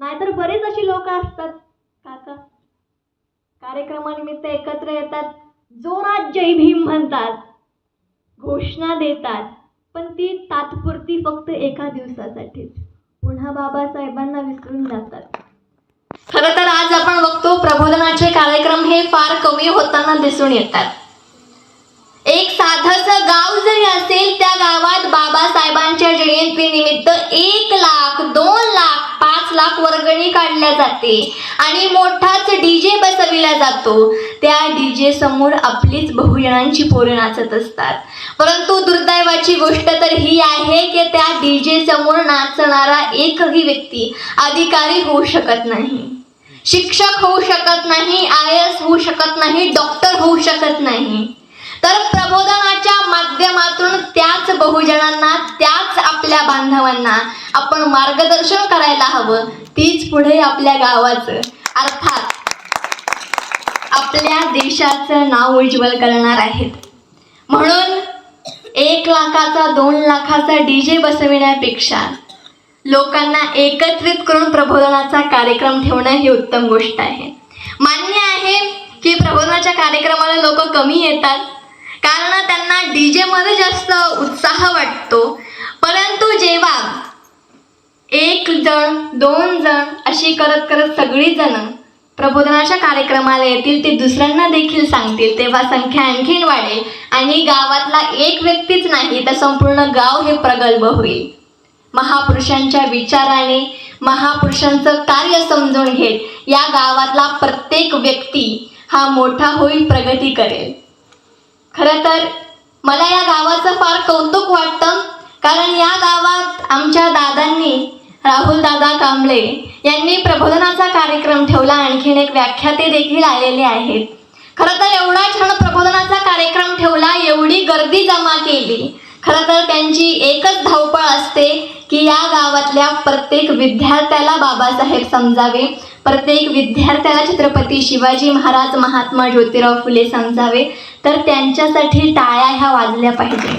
नाहीतर बरेच अशी लोक असतात काका, कार्यक्रमानिमित्त एकत्र येतात, जोरात जय भीम म्हणतात, घोषणा देतात, पण ती तात्पुरती फक्त एका दिवसासाठीच, पुन्हा बाबासाहेबांना विसरून जातात. खरं तर आज आपण बघतो प्रबोधनाचे कार्यक्रम हे फार कमी होताना दिसून येतात. एक साधंसं गाव जरी असेल, त्या गावात बाबासाहेबांच्या जयंतीनिमित्त 1 लाख, 2 लाख, 5 लाख वर्गणी काढल्या जाते आणि मोठाच डीजे बसविला जातो. त्या डीजे समोर आपलीच बहुजनांची पोरं नाचत असतात. परंतु दुर्दैवाची गोष्ट तर ही आहे की त्या डीजे समोर नाचणारा एकही व्यक्ती अधिकारी होऊ शकत नाही, शिक्षक होऊ शकत नाही, IAS होऊ शकत नाही, डॉक्टर होऊ शकत नाही. तर प्रबोधनाच्या माध्यमातून त्याच बहुजनांना, त्याच आपल्या बांधवांना आपण मार्गदर्शन करायला हवं. तीच पुढे आपल्या गावाचं, अर्थात आपल्या देशाचं नाव उज्ज्वल करणार आहेत. म्हणून 1 लाखाचा, 2 लाखाचा डीजे बसविण्यापेक्षा लोकांना एकत्रित करून प्रबोधनाचा कार्यक्रम ठेवणं ही उत्तम गोष्ट आहे. मान्य आहे की प्रबोधनाच्या कार्यक्रमाला लोक कमी येतात, कारण त्यांना डीजे मध्ये जास्त उत्साह वाटतो. परंतु जेव्हा 1 जण, 2 जण अशी करत करत सगळी जण प्रबोधनाच्या कार्यक्रमाला येतील, ते दुसऱ्यांना देखील सांगतील, तेव्हा संख्या आणखीन वाढेल आणि गावातला एक व्यक्तीच नाही तर संपूर्ण गाव हे प्रगल्भ होईल. महापुरुषांच्या विचाराने, महापुरुषांचं कार्य समजून घेत या गावातला प्रत्येक व्यक्ती हा मोठा होईल, प्रगती करेल. खरं तर मला या गावाचं फार कौतुक वाटतं, कारण या गावात आमच्या दादांनी, राहुल दादा कांबळे यांनी प्रबोधनाचा कार्यक्रम ठेवला. आणखीन एक व्याख्याते देखील आलेले आहेत. खरं तर एवढा छान प्रबोधनाचा कार्यक्रम ठेवला, एवढी गर्दी जमा केली. खरं तर त्यांची एकच धावपळ असते की या गावातल्या प्रत्येक विद्यार्थ्याला बाबासाहेब समजावे, प्रत्येक विद्यार्थ्याला छत्रपती शिवाजी महाराज, महात्मा ज्योतिराव फुले समजावे. तर त्यांच्यासाठी टाळ्या ह्या वाजल्या पाहिजे.